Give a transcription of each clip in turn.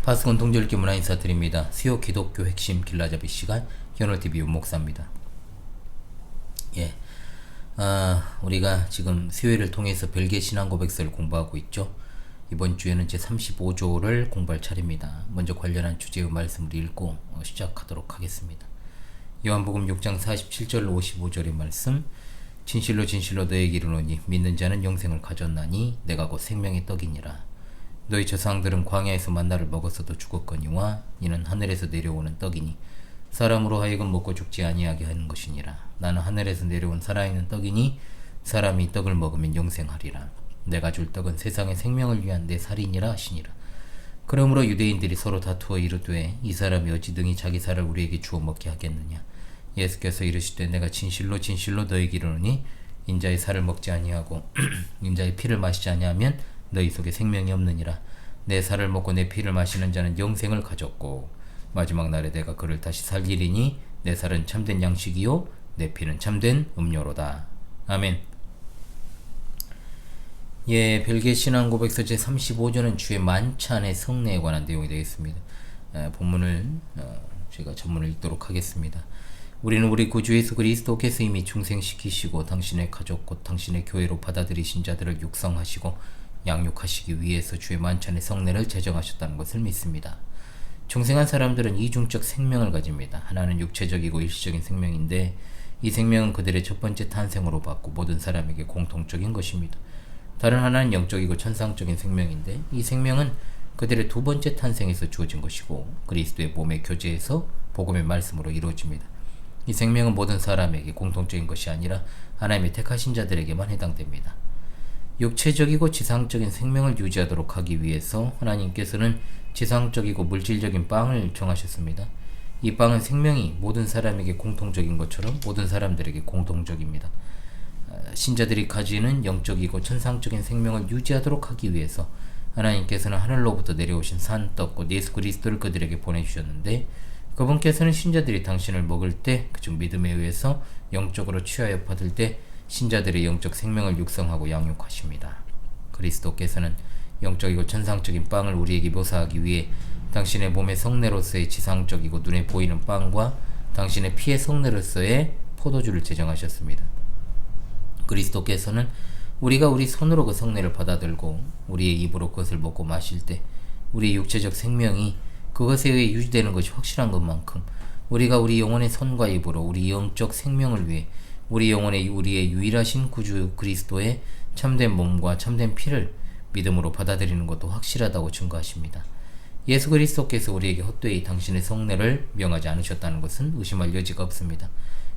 파스콘 동절기 문화 인사드립니다. 수요 기독교 핵심 길라잡이 시간 현월TV 윤목사입니다. 우리가 지금 수요일을 통해서 별개 신앙 고백서를 공부하고 있죠. 이번 주에는 제 35조를 공부할 차례입니다. 먼저 관련한 주제의 말씀을 읽고 시작하도록 하겠습니다. 요한복음 6장 47절 55절의 말씀. 진실로 진실로 너에게 이르노니 믿는 자는 영생을 가졌나니 내가 곧 생명의 떡이니라. 너희 조상들은 광야에서 만나를 먹었어도 죽었거니와 이는 하늘에서 내려오는 떡이니 사람으로 하여금 먹고 죽지 아니하게 하는 것이니라. 나는 하늘에서 내려온 살아있는 떡이니 사람이 이 떡을 먹으면 영생하리라. 내가 줄 떡은 세상의 생명을 위한 내 살이니라 하시니라. 그러므로 유대인들이 서로 다투어 이르되 이 사람이 어찌 등이 자기 살을 우리에게 주어 먹게 하겠느냐. 예수께서 이르시되 내가 진실로 진실로 너희에게 이르노니 인자의 살을 먹지 아니하고 인자의 피를 마시지 아니하면 너희 속에 생명이 없느니라. 내 살을 먹고 내 피를 마시는 자는 영생을 가졌고 마지막 날에 내가 그를 다시 살리리니 내 살은 참된 양식이요 내 피는 참된 음료로다. 아멘. 별개 신앙 고백서 제 35조는 주의 만찬의 성례에 관한 내용이 되겠습니다. 본문을 제가 전문을 읽도록 하겠습니다. 우리는 우리 구주 예수 그리스도께서 이미 중생시키시고 당신의 가족 곧 당신의 교회로 받아들이신 자들을 육성하시고 양육하시기 위해서 주의 만찬의 성례를 제정하셨다는 것을 믿습니다. 중생한 사람들은 이중적 생명을 가집니다. 하나는 육체적이고 일시적인 생명인데 이 생명은 그들의 첫 번째 탄생으로 받고 모든 사람에게 공통적인 것입니다. 다른 하나는 영적이고 천상적인 생명인데 이 생명은 그들의 두 번째 탄생에서 주어진 것이고 그리스도의 몸의 교제에서 복음의 말씀으로 이루어집니다. 이 생명은 모든 사람에게 공통적인 것이 아니라 하나님의 택하신 자들에게만 해당됩니다. 육체적이고 지상적인 생명을 유지하도록 하기 위해서 하나님께서는 지상적이고 물질적인 빵을 정하셨습니다. 이 빵은 생명이 모든 사람에게 공통적인 것처럼 모든 사람들에게 공통적입니다. 신자들이 가지는 영적이고 천상적인 생명을 유지하도록 하기 위해서 하나님께서는 하늘로부터 내려오신 산떡 곧 예수 그리스도를 그들에게 보내주셨는데 그분께서는 신자들이 당신을 먹을 때 그중 믿음에 의해서 영적으로 취하여 받을 때 신자들의 영적 생명을 육성하고 양육하십니다. 그리스도께서는 영적이고 천상적인 빵을 우리에게 묘사하기 위해 당신의 몸의 성례로서의 지상적이고 눈에 보이는 빵과 당신의 피의 성례로서의 포도주를 제정하셨습니다. 그리스도께서는 우리가 우리 손으로 그 성례를 받아들고 우리의 입으로 그것을 먹고 마실 때 우리의 육체적 생명이 그것에 의해 유지되는 것이 확실한 것만큼 우리가 우리 영혼의 손과 입으로 우리 영적 생명을 위해 우리 영혼의 우리의 유일하신 구주 그리스도의 참된 몸과 참된 피를 믿음으로 받아들이는 것도 확실하다고 증거하십니다. 예수 그리스도께서 우리에게 헛되이 당신의 성례를 명하지 않으셨다는 것은 의심할 여지가 없습니다.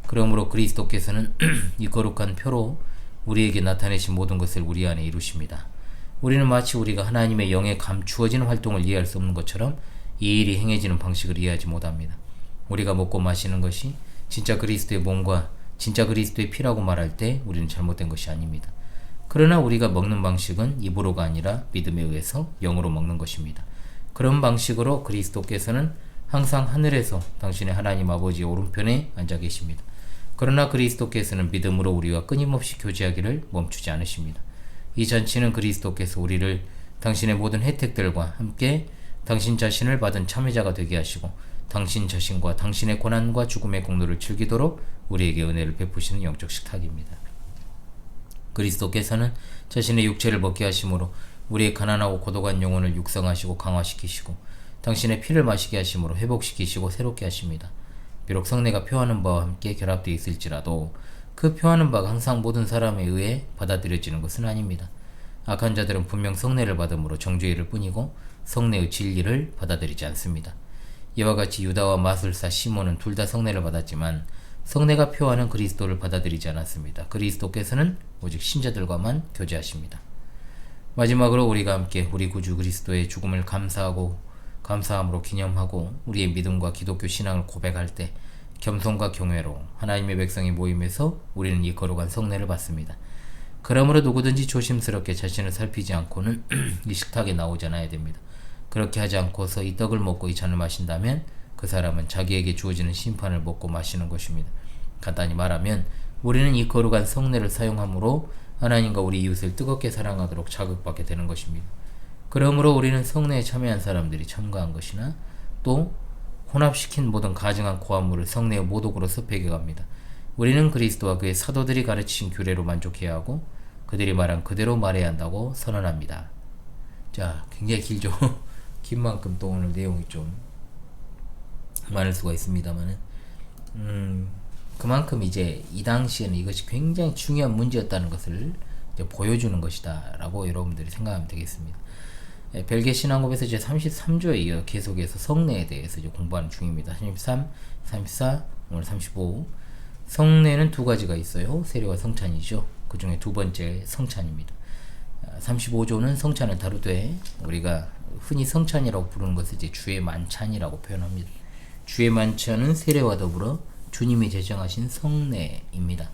그러므로 그리스도께서는 이 거룩한 표로 우리에게 나타내신 모든 것을 우리 안에 이루십니다. 우리는 마치 우리가 하나님의 영에 감추어진 활동을 이해할 수 없는 것처럼 이 일이 행해지는 방식을 이해하지 못합니다. 우리가 먹고 마시는 것이 진짜 그리스도의 몸과 진짜 그리스도의 피라고 말할 때 우리는 잘못된 것이 아닙니다. 그러나 우리가 먹는 방식은 입으로가 아니라 믿음에 의해서 영으로 먹는 것입니다. 그런 방식으로 그리스도께서는 항상 하늘에서 당신의 하나님 아버지의 오른편에 앉아 계십니다. 그러나 그리스도께서는 믿음으로 우리와 끊임없이 교제하기를 멈추지 않으십니다. 이 잔치는 그리스도께서 우리를 당신의 모든 혜택들과 함께 당신 자신을 받은 참여자가 되게 하시고 당신 자신과 당신의 고난과 죽음의 공로를 즐기도록 우리에게 은혜를 베푸시는 영적 식탁입니다. 그리스도께서는 자신의 육체를 먹게 하심으로 우리의 가난하고 고독한 영혼을 육성하시고 강화시키시고 당신의 피를 마시게 하심으로 회복시키시고 새롭게 하십니다. 비록 성례가 표하는 바와 함께 결합되어 있을지라도 그 표하는 바가 항상 모든 사람에 의해 받아들여지는 것은 아닙니다. 악한 자들은 분명 성례를 받음으로 정죄의 일을 뿐이고 성례의 진리를 받아들이지 않습니다. 이와 같이 유다와 마술사 시몬은 둘 다 성례를 받았지만 성례가 표하는 그리스도를 받아들이지 않았습니다. 그리스도께서는 오직 신자들과만 교제하십니다. 마지막으로 우리가 함께 우리 구주 그리스도의 죽음을 감사함으로 기념하고 우리의 믿음과 기독교 신앙을 고백할 때 겸손과 경외로 하나님의 백성이 모임에서 우리는 이 거룩한 성례를 받습니다. 그러므로 누구든지 조심스럽게 자신을 살피지 않고는 이 식탁에 나오지 않아야 됩니다. 그렇게 하지 않고서 이 떡을 먹고 이 잔을 마신다면 그 사람은 자기에게 주어지는 심판을 먹고 마시는 것입니다. 간단히 말하면 우리는 이 거룩한 성례를 사용함으로 하나님과 우리 이웃을 뜨겁게 사랑하도록 자극받게 되는 것입니다. 그러므로 우리는 성례에 참여한 사람들이 첨가한 것이나 또 혼합시킨 모든 가증한 고함물을 성례의 모독으로서 배격합니다. 우리는 그리스도와 그의 사도들이 가르치신 규례로 만족해야 하고 그들이 말한 그대로 말해야 한다고 선언합니다. 자, 굉장히 길죠. 긴 만큼 또 오늘 내용이 좀 많을 수가 있습니다만은 그만큼 이제 이 당시에는 이것이 굉장히 중요한 문제였다는 것을 이제 보여주는 것이다 라고 여러분들이 생각하면 되겠습니다. 벨기에 신앙법에서 이제 33조에 이어 계속해서 성례에 대해서 이제 공부하는 중입니다. 33, 34, 오늘 35. 성례는 두 가지가 있어요. 세례와 성찬이죠. 그 중에 두 번째 성찬입니다. 35조는 성찬을 다루되 우리가 흔히 성찬이라고 부르는 것을 이제 주의 만찬이라고 표현합니다. 주의 만찬은 세례와 더불어 주님이 제정하신 성례입니다.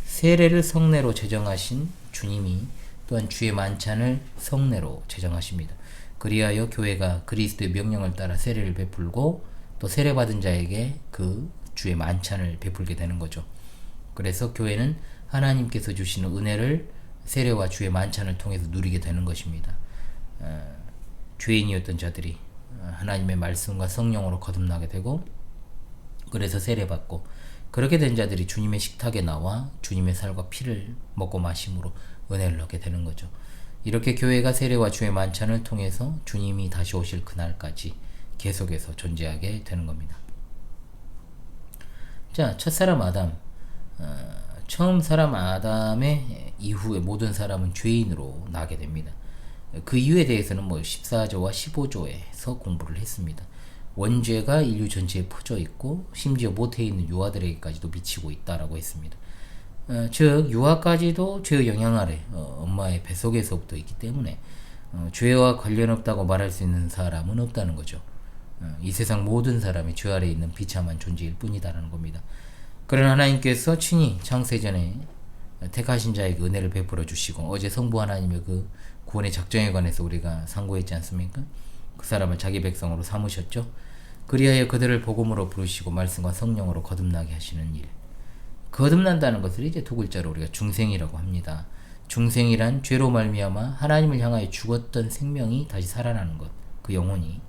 세례를 성례로 제정하신 주님이 또한 주의 만찬을 성례로 제정하십니다. 그리하여 교회가 그리스도의 명령을 따라 세례를 베풀고 또 세례받은 자에게 그 주의 만찬을 베풀게 되는 거죠. 그래서 교회는 하나님께서 주시는 은혜를 세례와 주의 만찬을 통해서 누리게 되는 것입니다. 죄인이었던 자들이 하나님의 말씀과 성령으로 거듭나게 되고 그래서 세례받고 그렇게 된 자들이 주님의 식탁에 나와 주님의 살과 피를 먹고 마심으로 은혜를 얻게 되는 거죠. 이렇게 교회가 세례와 주의 만찬을 통해서 주님이 다시 오실 그날까지 계속해서 존재하게 되는 겁니다. 자, 첫사람 아담. 처음 사람 아담의 이후에 모든 사람은 죄인으로 나게 됩니다. 그 이유에 대해서는 14조와 15조에서 공부를 했습니다. 원죄가 인류 전체에 퍼져 있고 심지어 모태에 있는 유아들에게까지도 미치고 있다라고 했습니다. 즉 유아까지도 죄의 영향 아래 엄마의 뱃속에서부터 있기 때문에 죄와 관련 없다고 말할 수 있는 사람은 없다는 거죠. 이 세상 모든 사람이 죄 아래 있는 비참한 존재일 뿐이다라는 겁니다. 그러나 하나님께서 친히 창세전에 택하신 자에게 은혜를 베풀어 주시고 어제 성부 하나님의 그 구원의 작정에 관해서 우리가 상고했지 않습니까? 그 사람을 자기 백성으로 삼으셨죠. 그리하여 그들을 복음으로 부르시고 말씀과 성령으로 거듭나게 하시는 일. 거듭난다는 것을 이제 두 글자로 우리가 중생이라고 합니다. 중생이란 죄로 말미암아 하나님을 향하여 죽었던 생명이 다시 살아나는 것, 그 영혼이.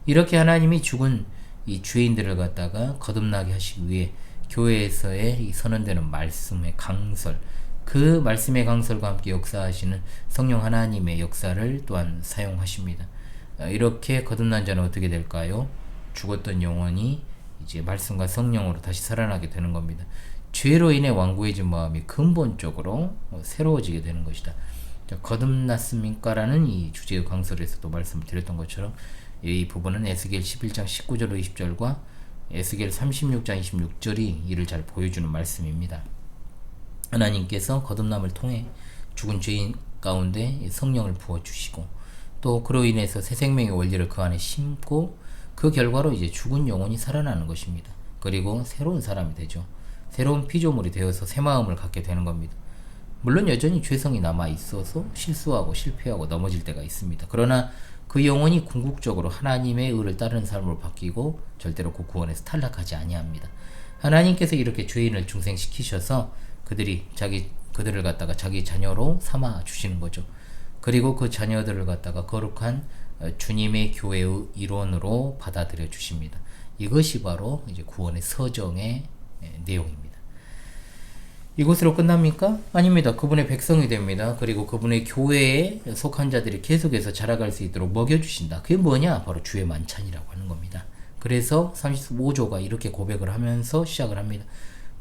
이렇게 하나님이 죽은 이 죄인들을 갖다가 거듭나게 하시기 위해 교회에서의 이 선언되는 말씀의 강설, 그 말씀의 강설과 함께 역사하시는 성령 하나님의 역사를 또한 사용하십니다. 이렇게 거듭난 자는 어떻게 될까요? 죽었던 영혼이 이제 말씀과 성령으로 다시 살아나게 되는 겁니다. 죄로 인해 완고해진 마음이 근본적으로 새로워지게 되는 것이다. 거듭났습니까? 라는 이 주제의 강설에서도 말씀을 드렸던 것처럼 이 부분은 에스겔 11장 19절 20절과 에스겔 36장 26절이 이를 잘 보여주는 말씀입니다. 하나님께서 거듭남을 통해 죽은 죄인 가운데 성령을 부어주시고 또 그로 인해서 새 생명의 원리를 그 안에 심고 그 결과로 이제 죽은 영혼이 살아나는 것입니다. 그리고 새로운 사람이 되죠. 새로운 피조물이 되어서 새 마음을 갖게 되는 겁니다. 물론 여전히 죄성이 남아 있어서 실수하고 실패하고 넘어질 때가 있습니다. 그러나 그 영혼이 궁극적으로 하나님의 의를 따르는 삶으로 바뀌고 절대로 그 구원에서 탈락하지 아니합니다. 하나님께서 이렇게 죄인을 중생시키셔서 그들을 갖다가 자기 자녀로 삼아 주시는 거죠. 그리고 그 자녀들을 갖다가 거룩한 주님의 교회의 일원으로 받아들여 주십니다. 이것이 바로 이제 구원의 서정의 내용입니다. 이것으로 끝납니까? 아닙니다. 그분의 백성이 됩니다. 그리고 그분의 교회에 속한 자들이 계속해서 자라갈 수 있도록 먹여주신다. 그게 뭐냐? 바로 주의 만찬이라고 하는 겁니다. 그래서 35조가 이렇게 고백을 하면서 시작을 합니다.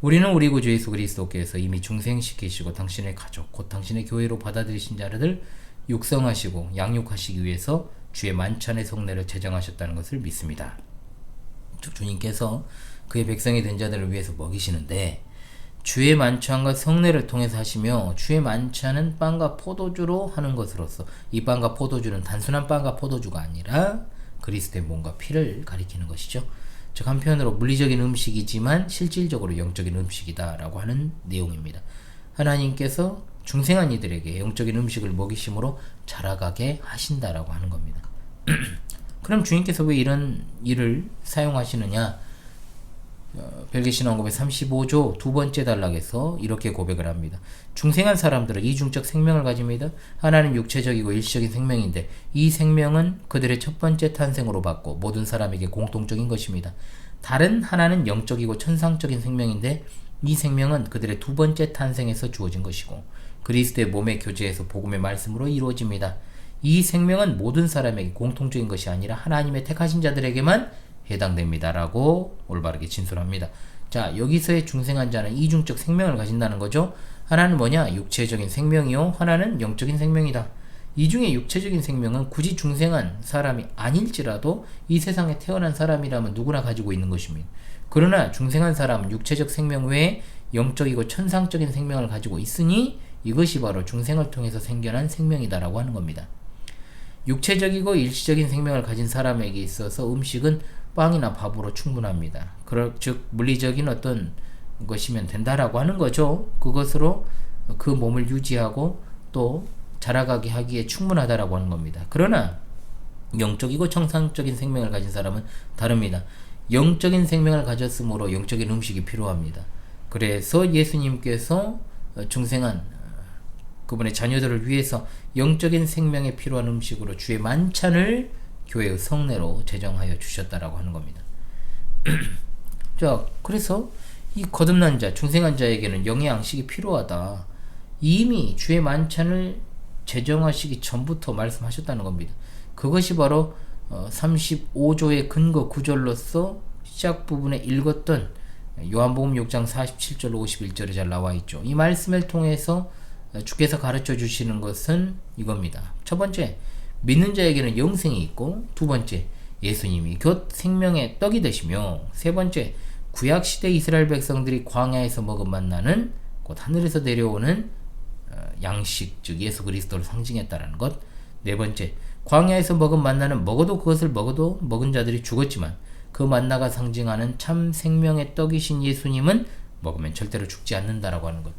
우리는 우리 구주 예수 그리스도께서 이미 중생시키시고 당신의 가족, 곧 당신의 교회로 받아들이신 자들을 육성하시고 양육하시기 위해서 주의 만찬의 성례를 제정하셨다는 것을 믿습니다. 즉 주님께서 그의 백성이 된 자들을 위해서 먹이시는데 주의 만찬과 성례를 통해서 하시며 주의 만찬은 빵과 포도주로 하는 것으로서 이 빵과 포도주는 단순한 빵과 포도주가 아니라 그리스도의 몸과 피를 가리키는 것이죠. 즉 한편으로 물리적인 음식이지만 실질적으로 영적인 음식이다 라고 하는 내용입니다. 하나님께서 중생한 이들에게 영적인 음식을 먹이심으로 자라가게 하신다라고 하는 겁니다. 그럼 주님께서 왜 이런 일을 사용하시느냐? 벨기신앙 고백 35조 두 번째 단락에서 이렇게 고백을 합니다. 중생한 사람들은 이중적 생명을 가집니다. 하나는 육체적이고 일시적인 생명인데 이 생명은 그들의 첫 번째 탄생으로 받고 모든 사람에게 공통적인 것입니다. 다른 하나는 영적이고 천상적인 생명인데 이 생명은 그들의 두 번째 탄생에서 주어진 것이고 그리스도의 몸의 교제에서 복음의 말씀으로 이루어집니다. 이 생명은 모든 사람에게 공통적인 것이 아니라 하나님의 택하신 자들에게만 해당됩니다. 라고 올바르게 진술합니다. 자, 여기서의 중생한 자는 이중적 생명을 가진다는 거죠. 하나는 뭐냐? 육체적인 생명이요. 하나는 영적인 생명이다. 이 중에 육체적인 생명은 굳이 중생한 사람이 아닐지라도 이 세상에 태어난 사람이라면 누구나 가지고 있는 것입니다. 그러나 중생한 사람은 육체적 생명 외에 영적이고 천상적인 생명을 가지고 있으니 이것이 바로 중생을 통해서 생겨난 생명이다라고 하는 겁니다. 육체적이고 일시적인 생명을 가진 사람에게 있어서 음식은 빵이나 밥으로 충분합니다. 즉 물리적인 어떤 것이면 된다라고 하는 거죠. 그것으로 그 몸을 유지하고 또 자라가게 하기에 충분하다라고 하는 겁니다. 그러나 영적이고 천상적인 생명을 가진 사람은 다릅니다. 영적인 생명을 가졌으므로 영적인 음식이 필요합니다. 그래서 예수님께서 중생한 그분의 자녀들을 위해서 영적인 생명에 필요한 음식으로 주의 만찬을 교회의 성례로 제정하여 주셨다라고 하는 겁니다. 자, 그래서 이 거듭난 자, 중생한 자에게는 영의 양식이 필요하다. 이미 주의 만찬을 제정하시기 전부터 말씀하셨다는 겁니다. 그것이 바로 35조의 근거 구절로서 시작 부분에 읽었던 요한복음 6장 47절 51절에 잘 나와 있죠. 이 말씀을 통해서 주께서 가르쳐 주시는 것은 이겁니다. 첫 번째, 믿는 자에게는 영생이 있고, 두 번째, 예수님이 곧 생명의 떡이 되시며, 세 번째, 구약시대 이스라엘 백성들이 광야에서 먹은 만나는 곧 하늘에서 내려오는 양식, 즉 예수 그리스도를 상징했다는 것. 네 번째, 광야에서 먹은 만나는 먹어도 그것을 먹어도 먹은 자들이 죽었지만 그 만나가 상징하는 참 생명의 떡이신 예수님은 먹으면 절대로 죽지 않는다라고 하는 것.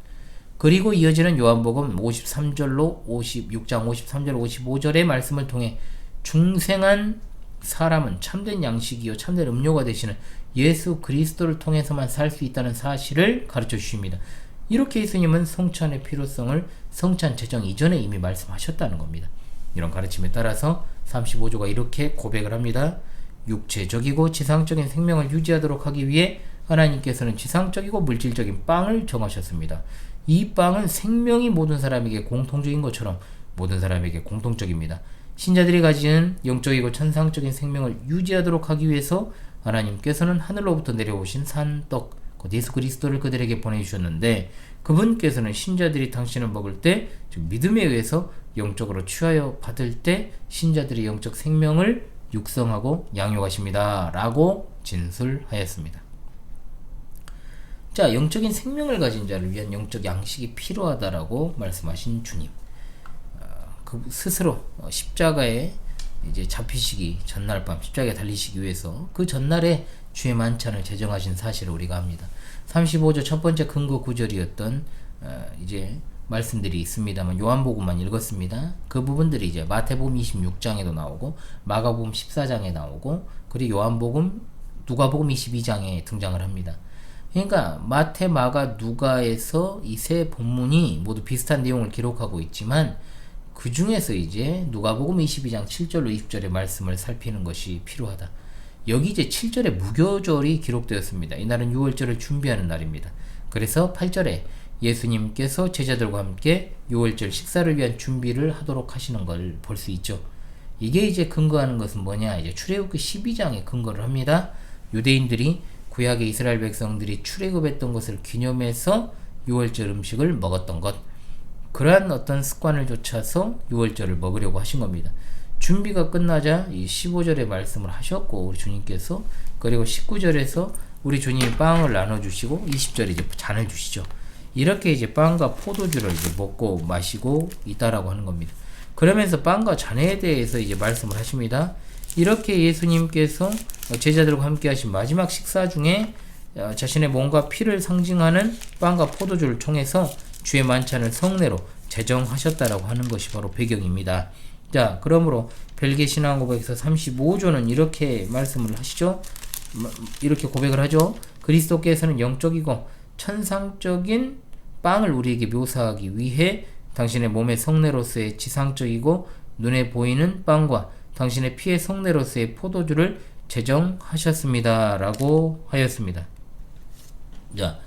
그리고 이어지는 요한복음 53절로 56장 53절 55절의 말씀을 통해 중생한 사람은 참된 양식이요 참된 음료가 되시는 예수 그리스도를 통해서만 살 수 있다는 사실을 가르쳐 주십니다. 이렇게 예수님은 성찬의 필요성을 성찬 제정 이전에 이미 말씀하셨다는 겁니다. 이런 가르침에 따라서 35조가 이렇게 고백을 합니다. 육체적이고 지상적인 생명을 유지하도록 하기 위해 하나님께서는 지상적이고 물질적인 빵을 정하셨습니다. 이 빵은 생명이 모든 사람에게 공통적인 것처럼 모든 사람에게 공통적입니다. 신자들이 가진 영적이고 천상적인 생명을 유지하도록 하기 위해서 하나님께서는 하늘로부터 내려오신 산떡 곧 예수 그리스도를 그들에게 보내주셨는데 그분께서는 신자들이 당신을 먹을 때 즉 믿음에 의해서 영적으로 취하여 받을 때 신자들의 영적 생명을 육성하고 양육하십니다. 라고 진술하였습니다. 자, 영적인 생명을 가진 자를 위한 영적 양식이 필요하다라고 말씀하신 주님. 그 스스로 십자가에 이제 잡히시기 전날 밤 십자가에 달리시기 위해서 그 전날에 주의 만찬을 제정하신 사실을 우리가 합니다. 35조 첫 번째 근거 구절이었던 이제 말씀들이 있습니다만 요한복음만 읽었습니다. 그 부분들이 이제 마태복음 26장에도 나오고 마가복음 14장에 나오고 그리고 요한복음 누가복음 22장에 등장을 합니다. 그러니까 마태, 마가, 누가에서 이 세 본문이 모두 비슷한 내용을 기록하고 있지만 그 중에서 이제 누가복음 22장 7절로 20절의 말씀을 살피는 것이 필요하다. 여기 이제 7절에 무교절이 기록되었습니다. 이날은 유월절을 준비하는 날입니다. 그래서 8절에 예수님께서 제자들과 함께 유월절 식사를 위한 준비를 하도록 하시는 걸 볼 수 있죠. 이게 이제 근거하는 것은 뭐냐? 이제 출애굽기 12장에 근거를 합니다. 유대인들이 구약의 이스라엘 백성들이 출애굽했던 것을 기념해서 유월절 음식을 먹었던 것. 그러한 어떤 습관을 좇아서 유월절을 먹으려고 하신 겁니다. 준비가 끝나자 이 15절의 말씀을 하셨고 우리 주님께서 그리고 19절에서 우리 주님이 빵을 나눠주시고 20절에 이제 잔을 주시죠. 이렇게 이제 빵과 포도주를 이제 먹고 마시고 있다라고 하는 겁니다. 그러면서 빵과 잔에 대해서 이제 말씀을 하십니다. 이렇게 예수님께서 제자들과 함께 하신 마지막 식사 중에 자신의 몸과 피를 상징하는 빵과 포도주를 통해서 주의 만찬을 성례로 제정하셨다라고 하는 것이 바로 배경입니다. 자, 그러므로 벨기에 신앙고백에서 35조는 이렇게 말씀을 하시죠. 이렇게 고백을 하죠. 그리스도께서는 영적이고 천상적인 빵을 우리에게 묘사하기 위해 당신의 몸의 성례로서의 지상적이고 눈에 보이는 빵과 당신의 피의 성례로서의 포도주를 제정하셨습니다. 라고 하였습니다. 자,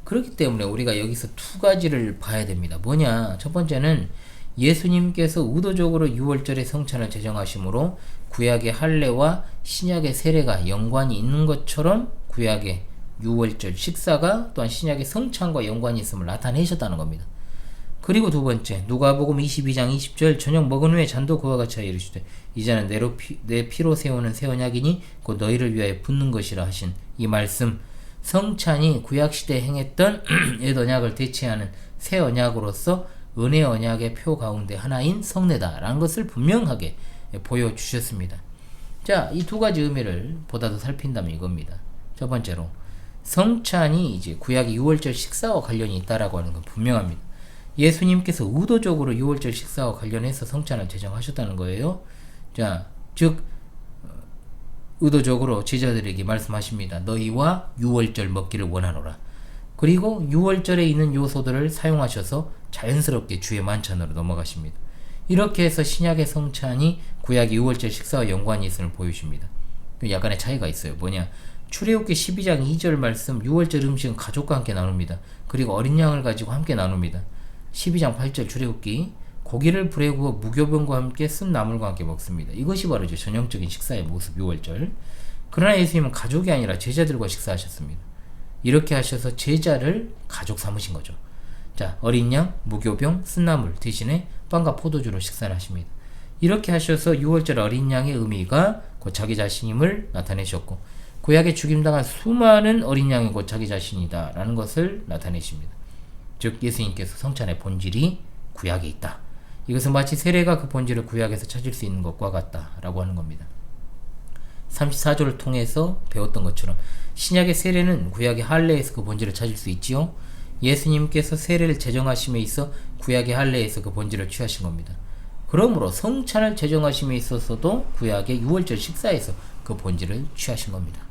그렇기 때문에 우리가 여기서 두 가지를 봐야 됩니다. 뭐냐? 첫 번째는 예수님께서 의도적으로 유월절의 성찬을 제정하심으로 구약의 할례와 신약의 세례가 연관이 있는 것처럼 구약의 유월절 식사가 또한 신약의 성찬과 연관이 있음을 나타내셨다는 겁니다. 그리고 두 번째, 누가복음 22장 20절, 저녁 먹은 후에 잔도 그와 같이 이르시되 이제는 내 피로 세우는 새 언약이니 곧 너희를 위하여 붓는 것이라 하신 이 말씀, 성찬이 구약시대에 행했던 옛 언약을 대체하는 새 언약으로서 은혜 언약의 표 가운데 하나인 성례다라는 것을 분명하게 보여주셨습니다. 자, 이 두 가지 의미를 보다 더 살핀다면 이겁니다. 첫 번째로, 성찬이 이제 구약의 유월절 식사와 관련이 있다라고 하는 건 분명합니다. 예수님께서 의도적으로 유월절 식사와 관련해서 성찬을 제정하셨다는 거예요. 자, 즉 의도적으로 제자들에게 말씀하십니다. 너희와 유월절 먹기를 원하노라. 그리고 유월절에 있는 요소들을 사용하셔서 자연스럽게 주의 만찬으로 넘어가십니다. 이렇게 해서 신약의 성찬이 구약의 유월절 식사와 연관이 있음을 보여줍니다. 약간의 차이가 있어요. 뭐냐? 출애굽기 12장 2절 말씀, 유월절 음식은 가족과 함께 나눕니다. 그리고 어린 양을 가지고 함께 나눕니다. 12장 8절 출애굽기, 고기를 불에 구워 무교병과 함께 쓴 나물과 함께 먹습니다. 이것이 바로 이제 전형적인 식사의 모습, 유월절. 그러나 예수님은 가족이 아니라 제자들과 식사하셨습니다. 이렇게 하셔서 제자를 가족 삼으신 거죠. 자, 어린 양, 무교병, 쓴나물 대신에 빵과 포도주로 식사를 하십니다. 이렇게 하셔서 유월절 어린 양의 의미가 곧 자기 자신임을 나타내셨고, 구약에 죽임당한 수많은 어린 양이 곧 자기 자신이다 라는 것을 나타내십니다. 즉 예수님께서 성찬의 본질이 구약에 있다. 이것은 마치 세례가 그 본질을 구약에서 찾을 수 있는 것과 같다라고 하는 겁니다. 34조를 통해서 배웠던 것처럼 신약의 세례는 구약의 할례에서 그 본질을 찾을 수 있지요. 예수님께서 세례를 제정하심에 있어 구약의 할례에서 그 본질을 취하신 겁니다. 그러므로 성찬을 제정하심에 있어서도 구약의 유월절 식사에서 그 본질을 취하신 겁니다.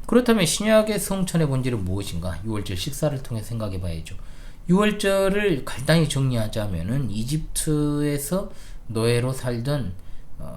그렇다면 신약의 성찬의 본질은 무엇인가? 유월절 식사를 통해 생각해 봐야죠. 유월절을 간단히 정리하자면은 이집트에서 노예로 살던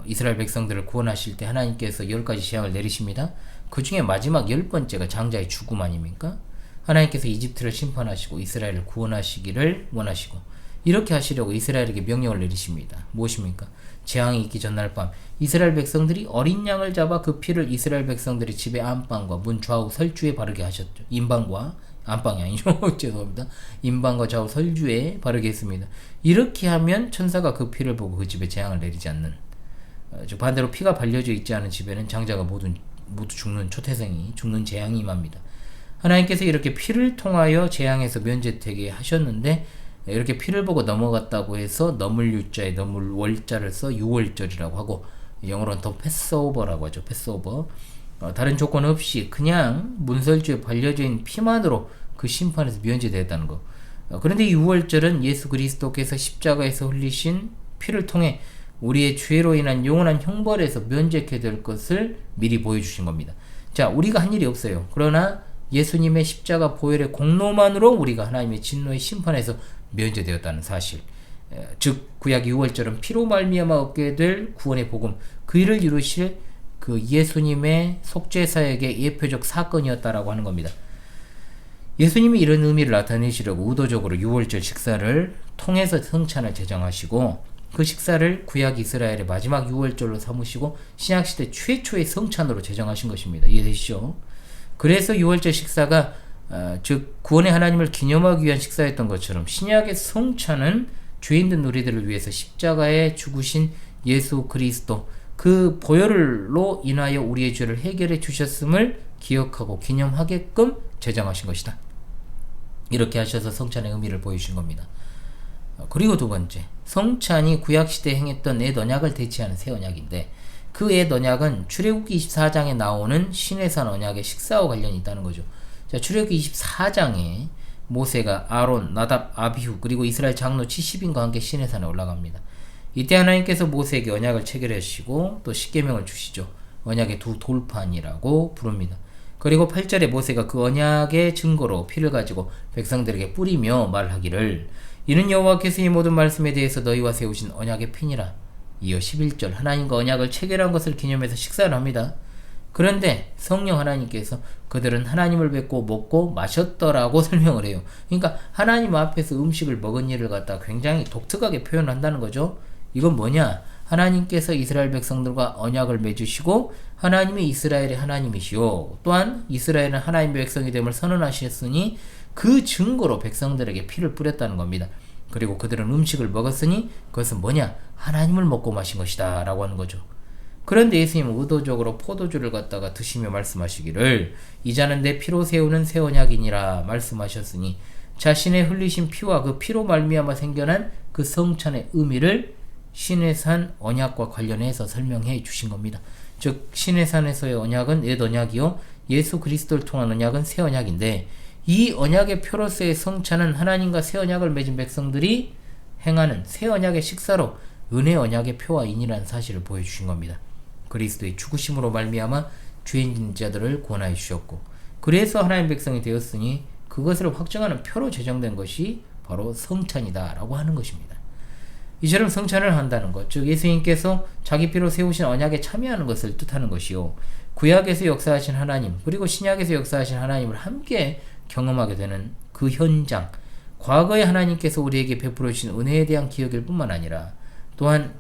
이스라엘 백성들을 구원하실 때 하나님께서 10가지 재앙을 내리십니다. 그 중에 마지막 10번째가 장자의 죽음 아닙니까? 하나님께서 이집트를 심판하시고 이스라엘을 구원하시기를 원하시고, 이렇게 하시려고 이스라엘에게 명령을 내리십니다. 무엇입니까? 재앙이 있기 전날 밤 이스라엘 백성들이 어린 양을 잡아 그 피를 이스라엘 백성들의 집의 안방과 문 좌우 설주에 바르게 하셨죠. 인방과 안방이 아니죠. 죄송합니다. 인방과 좌우 설주에 바르게 했습니다. 이렇게 하면 천사가 그 피를 보고 그 집에 재앙을 내리지 않는, 즉 반대로 피가 발려져 있지 않은 집에는 장자가 모두 죽는, 초태생이 죽는 재앙이 임합니다. 하나님께서 이렇게 피를 통하여 재앙에서 면제되게 하셨는데, 이렇게 피를 보고 넘어갔다고 해서 넘을 유자에 넘을 월자를 써 유월절이라고 하고, 영어로는 더 패스오버라고 하죠. 패스오버. 다른 조건 없이 그냥 문설주에 발려져 있는 피만으로 그 심판에서 면제되었다는 거. 그런데 유월절은 예수 그리스도께서 십자가에서 흘리신 피를 통해 우리의 죄로 인한 영원한 형벌에서 면제케 될 것을 미리 보여주신 겁니다. 자, 우리가 한 일이 없어요. 그러나 예수님의 십자가 보혈의 공로만으로 우리가 하나님의 진노의 심판에서 면제되었다는 사실, 즉 구약 유월절은 피로 말미암아 얻게 될 구원의 복음, 그 일을 이루실 그 예수님의 속죄사역의 예표적 사건이었다라고 하는 겁니다. 예수님이 이런 의미를 나타내시려고 의도적으로 유월절 식사를 통해서 성찬을 제정하시고, 그 식사를 구약 이스라엘의 마지막 유월절로 삼으시고 신약시대 최초의 성찬으로 제정하신 것입니다. 이해되시죠? 그래서 유월절 식사가 즉 구원의 하나님을 기념하기 위한 식사였던 것처럼, 신약의 성찬은 죄인된 우리들을 위해서 십자가에 죽으신 예수 그리스도, 그 보혈로 인하여 우리의 죄를 해결해 주셨음을 기억하고 기념하게끔 제정하신 것이다. 이렇게 하셔서 성찬의 의미를 보여주신 겁니다. 그리고 두 번째, 성찬이 구약시대에 행했던 옛 언약을 대체하는 새 언약인데, 그 옛 언약은 출애굽기 24장에 나오는 시내산 언약의 식사와 관련이 있다는 거죠. 자, 출애굽기 24장에 모세가 아론, 나답, 아비후 그리고 이스라엘 장로 70인과 함께 시내산에 올라갑니다. 이때 하나님께서 모세에게 언약을 체결하시고 또 십계명을 주시죠. 언약의 두 돌판이라고 부릅니다. 그리고 8절에 모세가 그 언약의 증거로 피를 가지고 백성들에게 뿌리며 말하기를 이는 여호와께서 이 모든 말씀에 대해서 너희와 세우신 언약의 피니라. 이어 11절 하나님과 언약을 체결한 것을 기념해서 식사를 합니다. 그런데 성령 하나님께서 그들은 하나님을 뵙고 먹고 마셨더라고 설명을 해요. 그러니까 하나님 앞에서 음식을 먹은 일을 갖다 굉장히 독특하게 표현한다는 거죠. 이건 뭐냐? 하나님께서 이스라엘 백성들과 언약을 맺으시고 하나님이 이스라엘의 하나님이시오. 또한 이스라엘은 하나님의 백성이 됨을 선언하셨으니 그 증거로 백성들에게 피를 뿌렸다는 겁니다. 그리고 그들은 음식을 먹었으니 그것은 뭐냐? 하나님을 먹고 마신 것이다 라고 하는 거죠. 그런데 예수님은 의도적으로 포도주를 갖다가 드시며 말씀하시기를 이 잔은 내 피로 세우는 새 언약이니라 말씀하셨으니 자신의 흘리신 피와 그 피로 말미암아 생겨난 그 성찬의 의미를 시내산 언약과 관련해서 설명해 주신 겁니다. 즉 시내산에서의 언약은 옛 언약이요 예수 그리스도를 통한 언약은 새 언약인데 이 언약의 표로서의 성찬은 하나님과 새 언약을 맺은 백성들이 행하는 새 언약의 식사로 은혜 언약의 표와 인이라는 사실을 보여주신 겁니다. 그리스도의 죽으심으로 말미암아 죄인 자들을 구원하여 주셨고 그래서 하나님 백성이 되었으니 그것을 확정하는 표로 제정된 것이 바로 성찬이다 라고 하는 것입니다. 이처럼 성찬을 한다는 것, 즉 예수님께서 자기 피로 세우신 언약에 참여하는 것을 뜻하는 것이요 구약에서 역사하신 하나님 그리고 신약에서 역사하신 하나님을 함께 경험하게 되는 그 현장, 과거에 하나님께서 우리에게 베풀어 주신 은혜에 대한 기억일 뿐만 아니라 또한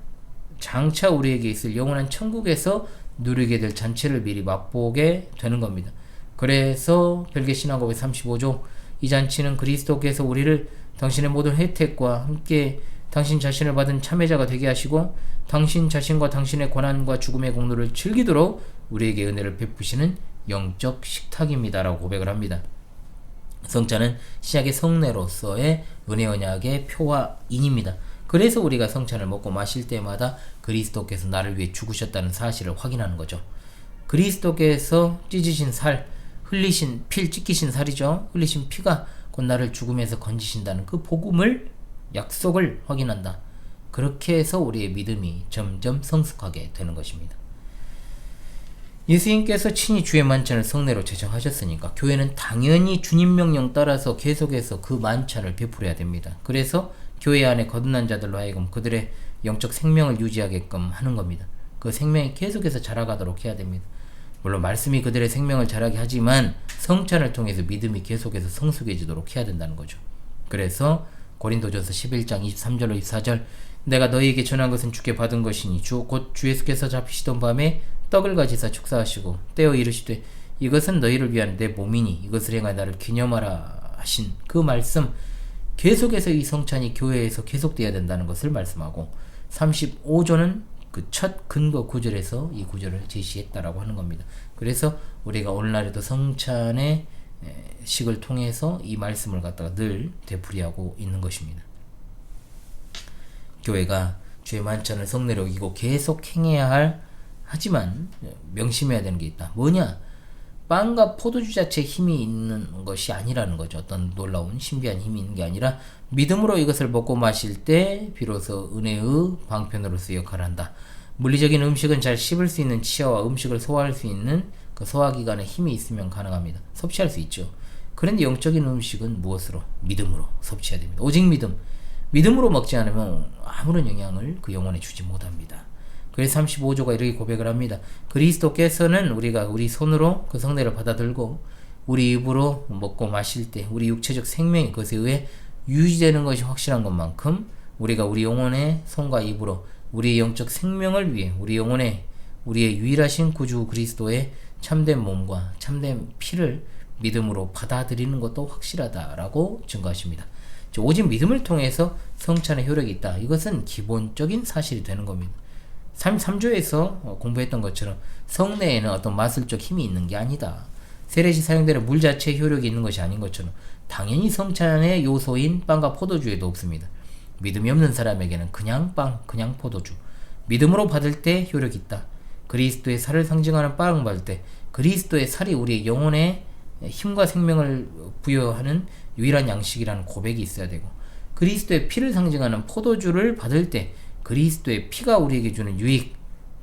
장차 우리에게 있을 영원한 천국에서 누리게 될 잔치를 미리 맛보게 되는 겁니다. 그래서 별개신앙고백 35조 이 잔치는 그리스도께서 우리를 당신의 모든 혜택과 함께 당신 자신을 받은 참여자가 되게 하시고 당신 자신과 당신의 고난과 죽음의 공로를 즐기도록 우리에게 은혜를 베푸시는 영적 식탁입니다 라고 고백을 합니다. 성찬은 신약의 성례로서의 은혜 언약의 표와 인입니다. 그래서 우리가 성찬을 먹고 마실 때마다 그리스도께서 나를 위해 죽으셨다는 사실을 확인하는 거죠. 그리스도께서 찢으신 살, 흘리신 피, 찢기신 살이죠. 흘리신 피가 곧 나를 죽음에서 건지신다는 그 복음을 약속을 확인한다. 그렇게 해서 우리의 믿음이 점점 성숙하게 되는 것입니다. 예수님께서 친히 주의 만찬을 성례로 제정하셨으니까 교회는 당연히 주님 명령 따라서 계속해서 그 만찬을 베풀어야 됩니다. 그래서 교회 안에 거듭난 자들로 하여금 그들의 영적 생명을 유지하게끔 하는 겁니다. 그 생명이 계속해서 자라가도록 해야 됩니다. 물론 말씀이 그들의 생명을 자라게 하지만 성찬을 통해서 믿음이 계속해서 성숙해지도록 해야 된다는 거죠. 그래서 고린도전서 11장 23절로 24절 내가 너희에게 전한 것은 주께 받은 것이니 곧 주 예수께서 잡히시던 밤에 떡을 가지사 축사하시고 떼어 이르시되 이것은 너희를 위한 내 몸이니 이것을 행하여 나를 기념하라 하신 그 말씀 계속해서 이 성찬이 교회에서 계속돼야 된다는 것을 말씀하고 35조는 그 첫 근거 구절에서 이 구절을 제시했다라고 하는 겁니다. 그래서 우리가 오늘날에도 성찬의 식을 통해서 이 말씀을 갖다가 늘 되풀이하고 있는 것입니다. 교회가 주의 만찬을 성례로 여기고 계속 행해야 하지만 명심해야 되는 게 있다. 뭐냐? 빵과 포도주 자체에 힘이 있는 것이 아니라는 거죠. 어떤 놀라운 신비한 힘이 있는 게 아니라 믿음으로 이것을 먹고 마실 때 비로소 은혜의 방편으로서 역할을 한다. 물리적인 음식은 잘 씹을 수 있는 치아와 음식을 소화할 수 있는 그 소화기관에 힘이 있으면 가능합니다. 섭취할 수 있죠. 그런데 영적인 음식은 무엇으로? 믿음으로 섭취해야 됩니다. 오직 믿음. 믿음으로 먹지 않으면 아무런 영향을 그 영혼에 주지 못합니다. 그래서 35조가 이렇게 고백을 합니다. 그리스도께서는 우리가 우리 손으로 그 성례를 받아들고 우리 입으로 먹고 마실 때 우리 육체적 생명이 그것에 의해 유지되는 것이 확실한 것만큼 우리가 우리 영혼의 손과 입으로 우리의 영적 생명을 위해 우리 영혼의 우리의 유일하신 구주 그리스도의 참된 몸과 참된 피를 믿음으로 받아들이는 것도 확실하다라고 증거하십니다. 오직 믿음을 통해서 성찬의 효력이 있다. 이것은 기본적인 사실이 되는 겁니다. 3조에서 공부했던 것처럼 성례에는 어떤 마술적 힘이 있는 게 아니다. 세례시 사용되는 물 자체의 효력이 있는 것이 아닌 것처럼 당연히 성찬의 요소인 빵과 포도주에도 없습니다. 믿음이 없는 사람에게는 그냥 빵, 그냥 포도주. 믿음으로 받을 때 효력이 있다. 그리스도의 살을 상징하는 빵을 받을 때 그리스도의 살이 우리의 영혼에 힘과 생명을 부여하는 유일한 양식이라는 고백이 있어야 되고 그리스도의 피를 상징하는 포도주를 받을 때 그리스도의 피가 우리에게 주는 유익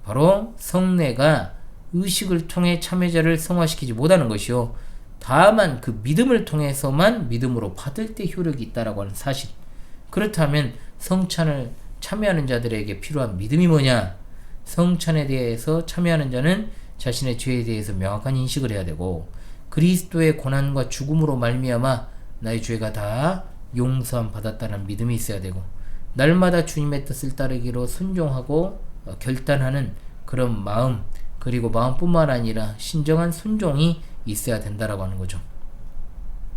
바로 성례가 의식을 통해 참여자를 성화시키지 못하는 것이요. 다만 그 믿음을 통해서만 믿음으로 받을 때 효력이 있다라고 하는 사실. 그렇다면 성찬을 참여하는 자들에게 필요한 믿음이 뭐냐? 성찬에 대해서 참여하는 자는 자신의 죄에 대해서 명확한 인식을 해야 되고 그리스도의 고난과 죽음으로 말미암아 나의 죄가 다 용서함 받았다는 믿음이 있어야 되고 날마다 주님의 뜻을 따르기로 순종하고 결단하는 그런 마음, 그리고 마음뿐만 아니라 신정한 순종이 있어야 된다라고 하는 거죠.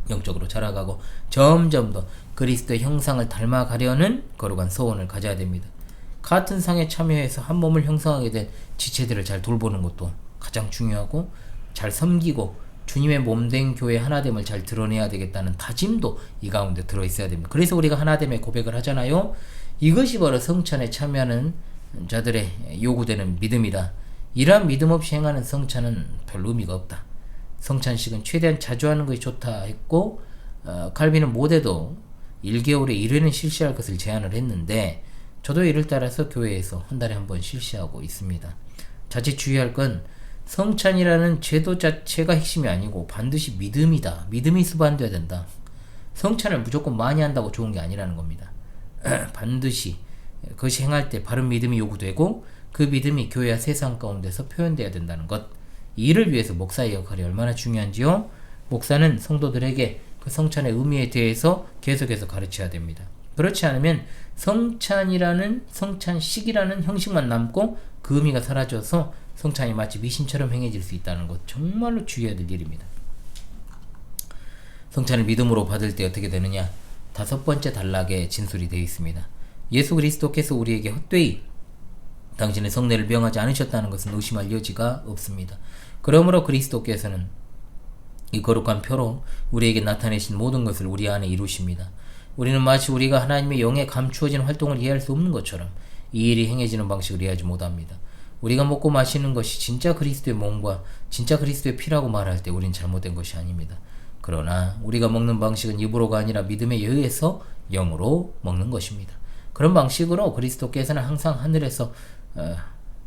영적으로 자라가고 점점 더 그리스도의 형상을 닮아가려는 거룩한 소원을 가져야 됩니다. 같은 상에 참여해서 한 몸을 형성하게 된 지체들을 잘 돌보는 것도 가장 중요하고, 잘 섬기고 주님의 몸된 교회 하나됨을 잘 드러내야 되겠다는 다짐도 이 가운데 들어있어야 됩니다. 그래서 우리가 하나됨의 고백을 하잖아요. 이것이 바로 성찬에 참여하는 자들의 요구되는 믿음이다. 이러한 믿음 없이 행하는 성찬은 별 의미가 없다. 성찬식은 최대한 자주 하는 것이 좋다 했고, 칼빈은 못해도 1개월에 1회는 실시할 것을 제안을 했는데, 저도 이를 따라서 교회에서 한 달에 한 번 실시하고 있습니다. 자칫 주의할 건 성찬이라는 제도 자체가 핵심이 아니고 반드시 믿음이다. 믿음이 수반돼야 된다. 성찬을 무조건 많이 한다고 좋은 게 아니라는 겁니다. 반드시 그것이 행할 때 바른 믿음이 요구되고 그 믿음이 교회와 세상 가운데서 표현돼야 된다는 것. 이를 위해서 목사의 역할이 얼마나 중요한지요. 목사는 성도들에게 그 성찬의 의미에 대해서 계속해서 가르쳐야 됩니다. 그렇지 않으면 성찬식이라는 형식만 남고 그 의미가 사라져서 성찬이 마치 미신처럼 행해질 수 있다는 것, 정말로 주의해야 될 일입니다. 성찬을 믿음으로 받을 때 어떻게 되느냐? 5번째 단락에 진술이 되어 있습니다. 예수 그리스도께서 우리에게 헛되이 당신의 성례를 명하지 않으셨다는 것은 의심할 여지가 없습니다. 그러므로 그리스도께서는 이 거룩한 표로 우리에게 나타내신 모든 것을 우리 안에 이루십니다. 우리는 마치 우리가 하나님의 영에 감추어진 활동을 이해할 수 없는 것처럼 이 일이 행해지는 방식을 이해하지 못합니다. 우리가 먹고 마시는 것이 진짜 그리스도의 몸과 진짜 그리스도의 피라고 말할 때 우린 잘못된 것이 아닙니다. 그러나 우리가 먹는 방식은 입으로가 아니라 믿음에 의해서 영으로 먹는 것입니다. 그런 방식으로 그리스도께서는 항상 하늘에서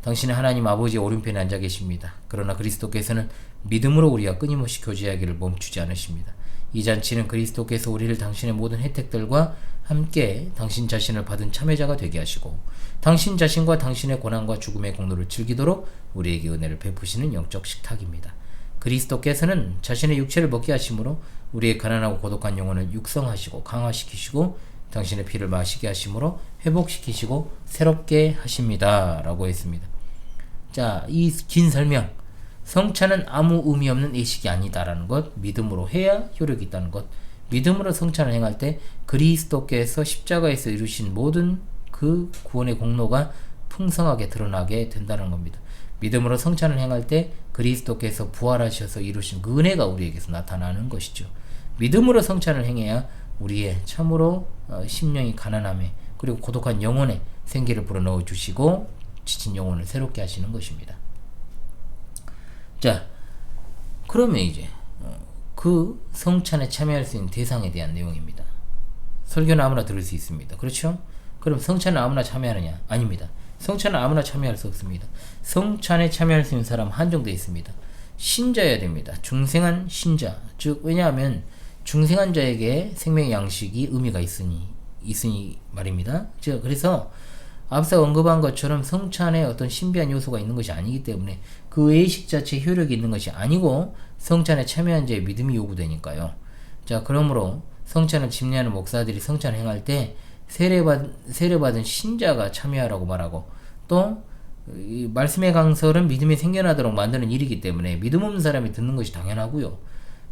당신의 하나님 아버지의 오른편에 앉아 계십니다. 그러나 그리스도께서는 믿음으로 우리와 끊임없이 교제하기를 멈추지 않으십니다. 이 잔치는 그리스도께서 우리를 당신의 모든 혜택들과 함께 당신 자신을 받은 참여자가 되게 하시고 당신 자신과 당신의 고난과 죽음의 공로를 즐기도록 우리에게 은혜를 베푸시는 영적 식탁입니다. 그리스도께서는 자신의 육체를 먹게 하심으로 우리의 가난하고 고독한 영혼을 육성하시고 강화시키시고 당신의 피를 마시게 하심으로 회복시키시고 새롭게 하십니다. 라고 했습니다. 자, 이 긴 설명, 성찬은 아무 의미 없는 예식이 아니다라는 것, 믿음으로 해야 효력이 있다는 것, 믿음으로 성찬을 행할 때 그리스도께서 십자가에서 이루신 모든 그 구원의 공로가 풍성하게 드러나게 된다는 겁니다. 믿음으로 성찬을 행할 때 그리스도께서 부활하셔서 이루신 그 은혜가 우리에게서 나타나는 것이죠. 믿음으로 성찬을 행해야 우리의 참으로 심령이 가난함에 그리고 고독한 영혼에 생기를 불어넣어 주시고 지친 영혼을 새롭게 하시는 것입니다. 자, 그러면 이제 그 성찬에 참여할 수 있는 대상에 대한 내용입니다. 설교는 아무나 들을 수 있습니다. 그렇죠? 그럼 성찬에 아무나 참여하느냐? 아닙니다. 성찬에 아무나 참여할 수 없습니다. 성찬에 참여할 수 있는 사람 한정되어 있습니다. 신자여야 됩니다. 중생한 신자. 즉, 왜냐하면 중생한 자에게 생명의 양식이 의미가 있으니 말입니다. 즉, 그래서 앞서 언급한 것처럼 성찬에 어떤 신비한 요소가 있는 것이 아니기 때문에 그 외식 자체에 효력이 있는 것이 아니고 성찬에 참여한 자의 믿음이 요구되니까요. 자, 그러므로 성찬을 집례하는 목사들이 성찬을 행할 때 세례받은 신자가 참여하라고 말하고, 또 이 말씀의 강설은 믿음이 생겨나도록 만드는 일이기 때문에 믿음 없는 사람이 듣는 것이 당연하고요.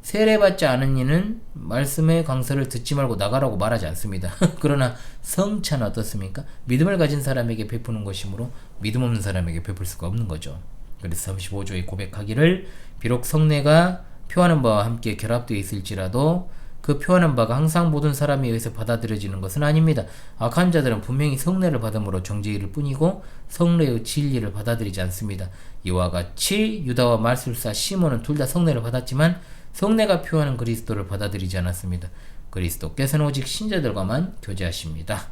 세례받지 않은 이는 말씀의 강설을 듣지 말고 나가라고 말하지 않습니다. 그러나 성찬은 어떻습니까? 믿음을 가진 사람에게 베푸는 것이므로 믿음 없는 사람에게 베풀 수가 없는 거죠. 그래서 35조에 고백하기를 비록 성례가 표하는 바와 함께 결합되어 있을지라도 그 표하는 바가 항상 모든 사람에 의해서 받아들여지는 것은 아닙니다. 악한 자들은 분명히 성례를 받음으로 정죄를 이룰 뿐이고 성례의 진리를 받아들이지 않습니다. 이와 같이 유다와 말술사 시몬은 둘 다 성례를 받았지만 성례가 표하는 그리스도를 받아들이지 않았습니다. 그리스도께서는 오직 신자들과만 교제하십니다.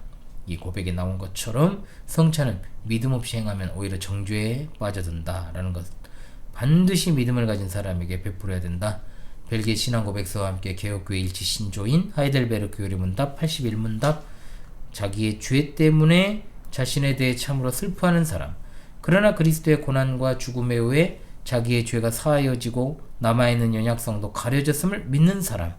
이 고백에 나온 것처럼 성찬은 믿음 없이 행하면 오히려 정죄에 빠져든다라는 것. 반드시 믿음을 가진 사람에게 베풀어야 된다. 벨기에 신앙고백서와 함께 개혁교회 일치 신조인 하이델베르크 교리문답 81문답. 자기의 죄 때문에 자신에 대해 참으로 슬퍼하는 사람, 그러나 그리스도의 고난과 죽음에 의해 자기의 죄가 사하여지고 남아있는 연약성도 가려졌음을 믿는 사람,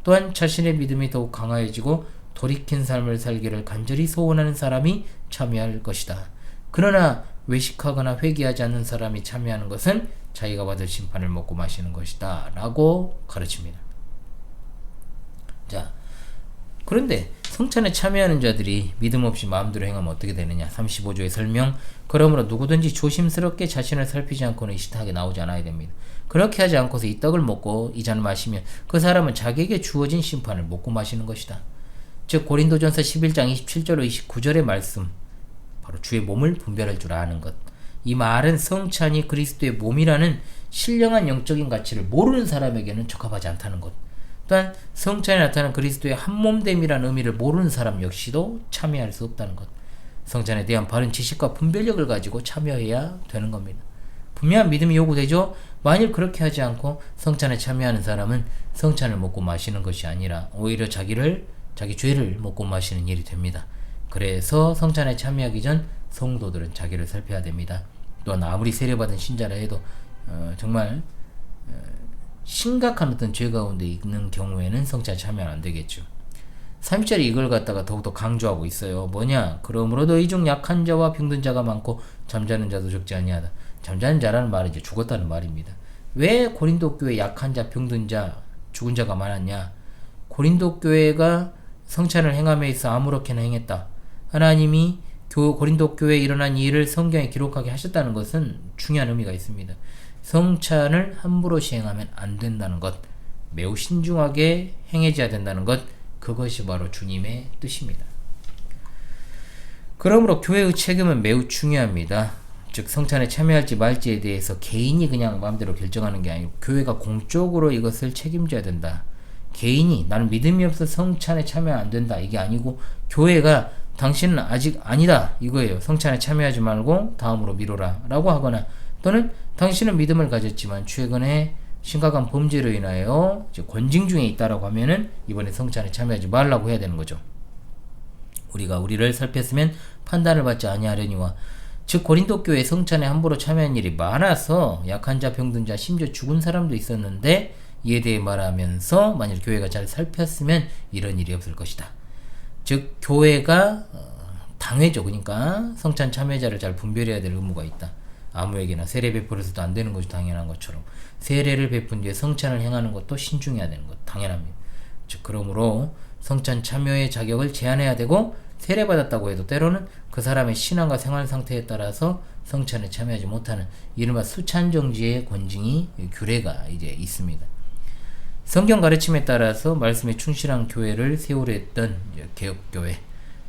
또한 자신의 믿음이 더욱 강화해지고 돌이킨 삶을 살기를 간절히 소원하는 사람이 참여할 것이다. 그러나 외식하거나 회개하지 않는 사람이 참여하는 것은 자기가 받을 심판을 먹고 마시는 것이다 라고 가르칩니다. 자, 그런데 성찬에 참여하는 자들이 믿음 없이 마음대로 행하면 어떻게 되느냐. 35조의 설명. 그러므로 누구든지 조심스럽게 자신을 살피지 않고는 이시타하게 나오지 않아야 됩니다. 그렇게 하지 않고서 이 떡을 먹고 이 잔을 마시면 그 사람은 자기에게 주어진 심판을 먹고 마시는 것이다. 즉 고린도전서 11장 27절로 29절의 말씀, 바로 주의 몸을 분별할 줄 아는 것. 이 말은 성찬이 그리스도의 몸이라는 신령한 영적인 가치를 모르는 사람에게는 적합하지 않다는 것. 또한 성찬에 나타나는 그리스도의 한몸됨이라는 의미를 모르는 사람 역시도 참여할 수 없다는 것. 성찬에 대한 바른 지식과 분별력을 가지고 참여해야 되는 겁니다. 분명한 믿음이 요구되죠. 만일 그렇게 하지 않고 성찬에 참여하는 사람은 성찬을 먹고 마시는 것이 아니라 오히려 자기 죄를 먹고 마시는 일이 됩니다. 그래서 성찬에 참여하기 전 성도들은 자기를 살펴야 됩니다. 또한 아무리 세례받은 신자라 해도 정말 심각한 어떤 죄 가운데 있는 경우에는 성찬에 참여는 안 되겠죠. 3절에 이걸 갖다가 더욱더 강조하고 있어요. 뭐냐? 그러므로 너희 중 약한 자와 병든 자가 많고 잠자는 자도 적지 아니하다. 잠자는 자라는 말은 이제 죽었다는 말입니다. 왜 고린도 교회 약한 자, 병든 자, 죽은 자가 많았냐? 고린도 교회가 성찬을 행함에 있어 아무렇게나 행했다. 하나님이 고린도 교회에 일어난 일을 성경에 기록하게 하셨다는 것은 중요한 의미가 있습니다. 성찬을 함부로 시행하면 안 된다는 것, 매우 신중하게 행해져야 된다는 것, 그것이 바로 주님의 뜻입니다. 그러므로 교회의 책임은 매우 중요합니다. 즉 성찬에 참여할지 말지에 대해서 개인이 그냥 마음대로 결정하는 게 아니고 교회가 공적으로 이것을 책임져야 된다. 개인이 나는 믿음이 없어 성찬에 참여 안 된다 이게 아니고 교회가 당신은 아직 아니다 이거예요. 성찬에 참여하지 말고 다음으로 미뤄라 라고 하거나, 또는 당신은 믿음을 가졌지만 최근에 심각한 범죄로 인하여 권징 중에 있다라고 하면은 이번에 성찬에 참여하지 말라고 해야 되는 거죠. 우리가 우리를 살폈으면 판단을 받지 아니하려니와, 즉 고린도 교회 성찬에 함부로 참여한 일이 많아서 약한 자, 병든 자, 심지어 죽은 사람도 있었는데 이에 대해 말하면서 만일 교회가 잘 살폈으면 이런 일이 없을 것이다. 즉 교회가 당회죠. 그러니까 성찬 참여자를 잘 분별해야 될 의무가 있다. 아무에게나 세례 베풀어서도 안 되는 것이 당연한 것처럼 세례를 베푼 뒤에 성찬을 행하는 것도 신중해야 되는 것 당연합니다. 즉 그러므로 성찬 참여의 자격을 제한해야 되고, 세례받았다고 해도 때로는 그 사람의 신앙과 생활 상태에 따라서 성찬에 참여하지 못하는 이른바 수찬정지의 권징이 규례가 이제 있습니다. 성경 가르침에 따라서 말씀에 충실한 교회를 세우려 했던 개혁교회,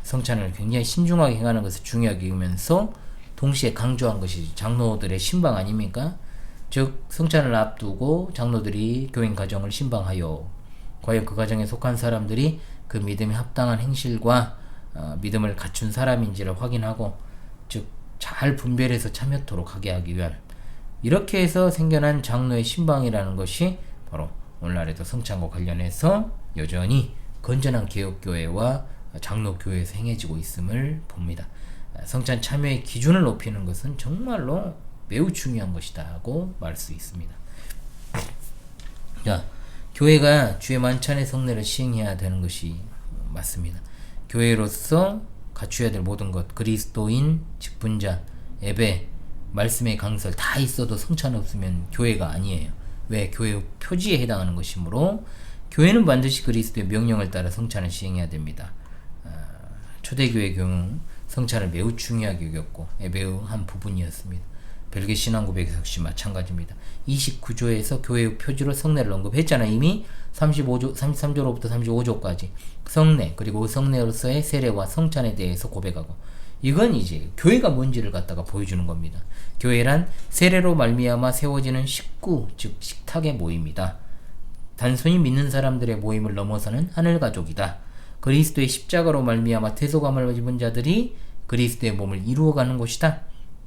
성찬을 굉장히 신중하게 행하는 것을 중요하게 여기면서 동시에 강조한 것이 장로들의 신방 아닙니까? 즉 성찬을 앞두고 장로들이 교인 가정을 신방하여 과연 그 가정에 속한 사람들이 그 믿음에 합당한 행실과 믿음을 갖춘 사람인지를 확인하고, 즉 잘 분별해서 참여토록 하게 하기 위한, 이렇게 해서 생겨난 장로의 신방이라는 것이 바로 오늘날에도 성찬과 관련해서 여전히 건전한 개혁교회와 장로교회에서 행해지고 있음을 봅니다. 성찬 참여의 기준을 높이는 것은 정말로 매우 중요한 것이다 하고 말할 수 있습니다. 자, 교회가 주의 만찬의 성례를 시행해야 되는 것이 맞습니다. 교회로서 갖추어야 될 모든 것, 그리스도인, 직분자, 예배, 말씀의 강설 다 있어도 성찬 없으면 교회가 아니에요. 왜? 교회의 표지에 해당하는 것이므로 교회는 반드시 그리스도의 명령을 따라 성찬을 시행해야 됩니다. 초대교회의 경우 성찬을 매우 중요하게 여겼고 예배의 한 부분이었습니다. 벨기에 신앙고백 역시 마찬가지입니다. 29조에서 교회의 표지로 성례를 언급했잖아요. 이미 33조로부터 35조까지 성례, 그리고 성례로서의 세례와 성찬에 대해서 고백하고, 이건 이제 교회가 뭔지를 갖다가 보여주는 겁니다. 교회란 세례로 말미암아 세워지는 식구, 즉 식탁의 모임이다. 단순히 믿는 사람들의 모임을 넘어서는 하늘가족이다. 그리스도의 십자가로 말미암아 대속함을 입은 자들이 그리스도의 몸을 이루어가는 곳이다.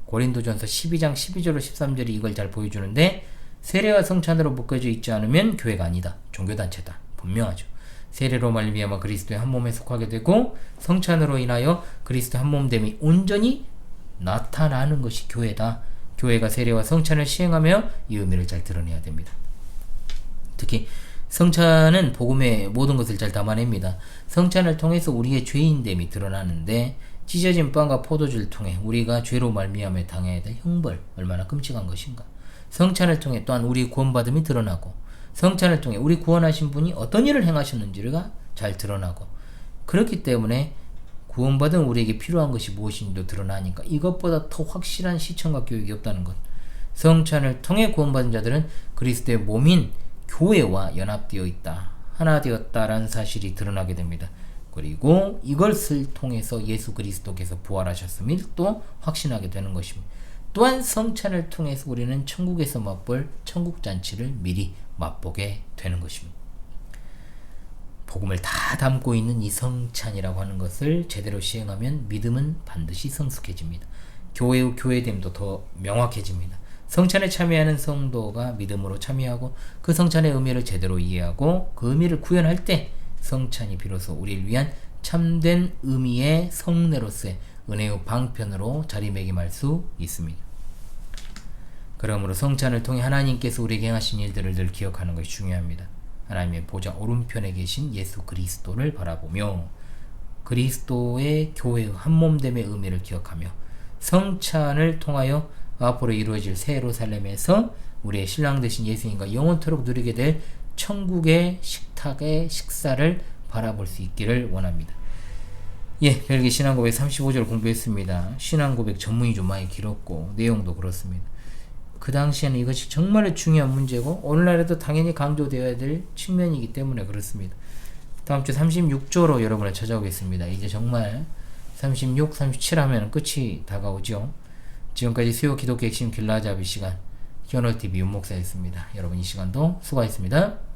고린도전서 12장 12절로 13절이 이걸 잘 보여주는데, 세례와 성찬으로 묶어져 있지 않으면 교회가 아니다, 종교단체다, 분명하죠. 세례로 말미암아 그리스도의 한 몸에 속하게 되고, 성찬으로 인하여 그리스도의 한 몸됨이 온전히 나타나는 것이 교회다. 교회가 세례와 성찬을 시행하며 이 의미를 잘 드러내야 됩니다. 특히 성찬은 복음의 모든 것을 잘 담아냅니다. 성찬을 통해서 우리의 죄인됨이 드러나는데, 찢어진 빵과 포도주를 통해 우리가 죄로 말미암아 당해야 될 형벌, 얼마나 끔찍한 것인가. 성찬을 통해 또한 우리 구원받음이 드러나고, 성찬을 통해 우리 구원하신 분이 어떤 일을 행하셨는지가 잘 드러나고, 그렇기 때문에 구원받은 우리에게 필요한 것이 무엇인지도 드러나니까 이것보다 더 확실한 시청과 교육이 없다는 것. 성찬을 통해 구원받은 자들은 그리스도의 몸인 교회와 연합되어 있다, 하나 되었다라는 사실이 드러나게 됩니다. 그리고 이것을 통해서 예수 그리스도께서 부활하셨음을 또 확신하게 되는 것입니다. 또한 성찬을 통해서 우리는 천국에서 맛볼 천국잔치를 미리 맛보게 되는 것입니다. 복음을 다 담고 있는 이 성찬이라고 하는 것을 제대로 시행하면 믿음은 반드시 성숙해집니다. 교회의 교회됨도 더 명확해집니다. 성찬에 참여하는 성도가 믿음으로 참여하고, 그 성찬의 의미를 제대로 이해하고 그 의미를 구현할 때 성찬이 비로소 우리를 위한 참된 의미의 성례로서의 은혜의 방편으로 자리매김할 수 있습니다. 그러므로 성찬을 통해 하나님께서 우리에게 행하신 일들을 늘 기억하는 것이 중요합니다. 하나님의 보좌 오른편에 계신 예수 그리스도를 바라보며 그리스도의 교회의 한몸됨의 의미를 기억하며 성찬을 통하여 앞으로 이루어질 새 예루살렘에서 우리의 신랑 되신 예수님과 영원토록 누리게 될 천국의 식탁의 식사를 바라볼 수 있기를 원합니다. 예, 별개 신앙고백 35절 공부했습니다. 신앙고백 전문이 좀 많이 길었고 내용도 그렇습니다. 그 당시에는 이것이 정말 중요한 문제고 오늘날에도 당연히 강조되어야 될 측면이기 때문에 그렇습니다. 다음 주 36조로 여러분을 찾아오겠습니다. 이제 정말 36, 37 하면 끝이 다가오죠. 지금까지 수요 기독교 핵심 길라잡이 시간, 히어널TV 윤목사였습니다. 여러분 이 시간도 수고하셨습니다.